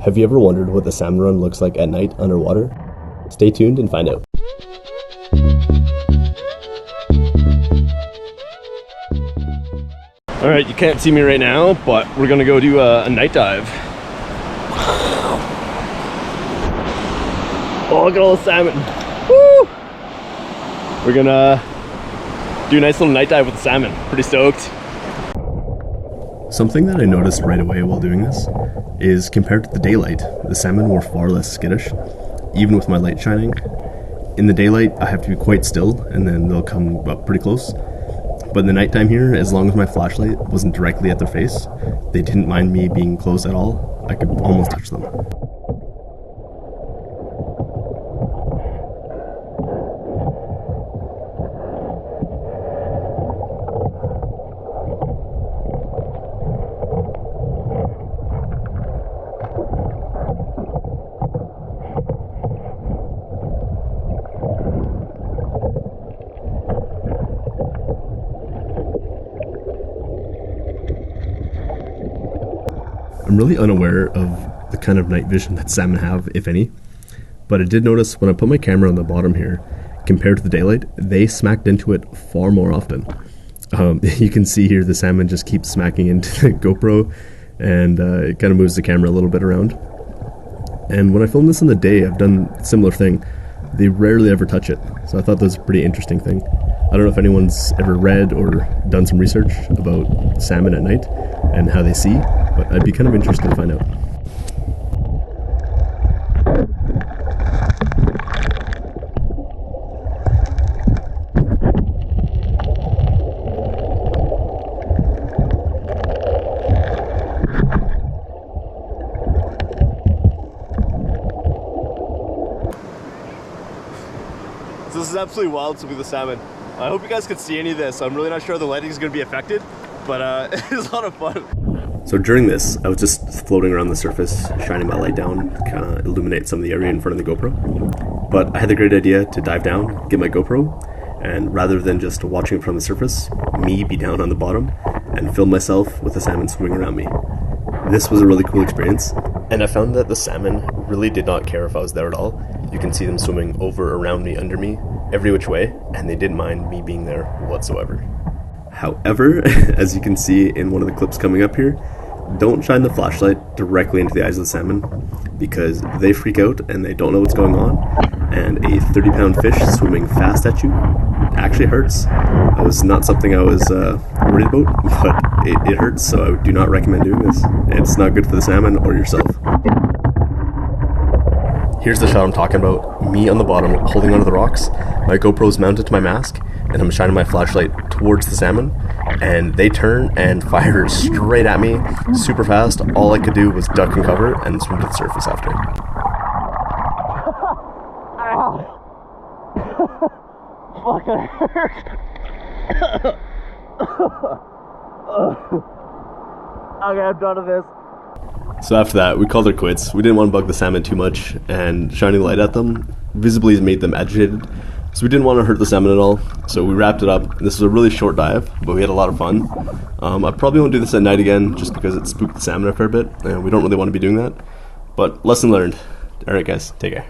Have you ever wondered what the salmon run looks like at night underwater? Stay tuned and find out. Alright, you can't see me right now, but we're gonna go do a night dive. Oh, look at all the salmon. Woo! We're gonna do a nice little night dive with the salmon. Pretty stoked. Something that I noticed right away while doing this is compared to the daylight, the salmon were far less skittish, even with my light shining. In the daylight, I have to be quite still, and then they'll come up pretty close. But in the nighttime here, as long as my flashlight wasn't directly at their face, they didn't mind me being close at all. I could almost touch them. I'm really unaware of the kind of night vision that salmon have, if any, but I did notice when I put my camera on the bottom here, compared to the daylight, they smacked into it far more often. You can see here the salmon just keeps smacking into the GoPro, and it kind of moves the camera a little bit around. And when I filmed this in the day, I've done a similar thing. They rarely ever touch it, so I thought that was a pretty interesting thing. I don't know if anyone's ever read or done some research about salmon at night and how they see, but I'd be kind of interested to find out. So this is absolutely wild to be the salmon. I hope you guys could see any of this. I'm really not sure the lighting is going to be affected, but it was a lot of fun. So during this, I was just floating around the surface, shining my light down, kind of illuminate some of the area in front of the GoPro. But I had the great idea to dive down, get my GoPro, and rather than just watching it from the surface, me be down on the bottom and film myself with the salmon swimming around me. This was a really cool experience, and I found that the salmon really did not care if I was there at all. You can see them swimming over, around me, under me, every which way, and they didn't mind me being there whatsoever. However, as you can see in one of the clips coming up here, don't shine the flashlight directly into the eyes of the salmon because they freak out and they don't know what's going on, and a 30-pound fish swimming fast at you actually hurts. That was not something I was worried about, but it hurts, so I do not recommend doing this. It's not good for the salmon or yourself. Here's the shot I'm talking about, me on the bottom holding onto the rocks, my GoPro's mounted to my mask, and I'm shining my flashlight towards the salmon, and they turn and fire straight at me, super fast. All I could do was duck and cover and swim to the surface after. Fuck, that hurt. Okay, I'm done with this. So after that, we called it quits. We didn't want to bug the salmon too much, and shining light at them visibly made them agitated. So we didn't want to hurt the salmon at all, so we wrapped it up. This was a really short dive, but we had a lot of fun. I probably won't do this at night again, just because it spooked the salmon a fair bit, and we don't really want to be doing that. But lesson learned. Alright guys, take care.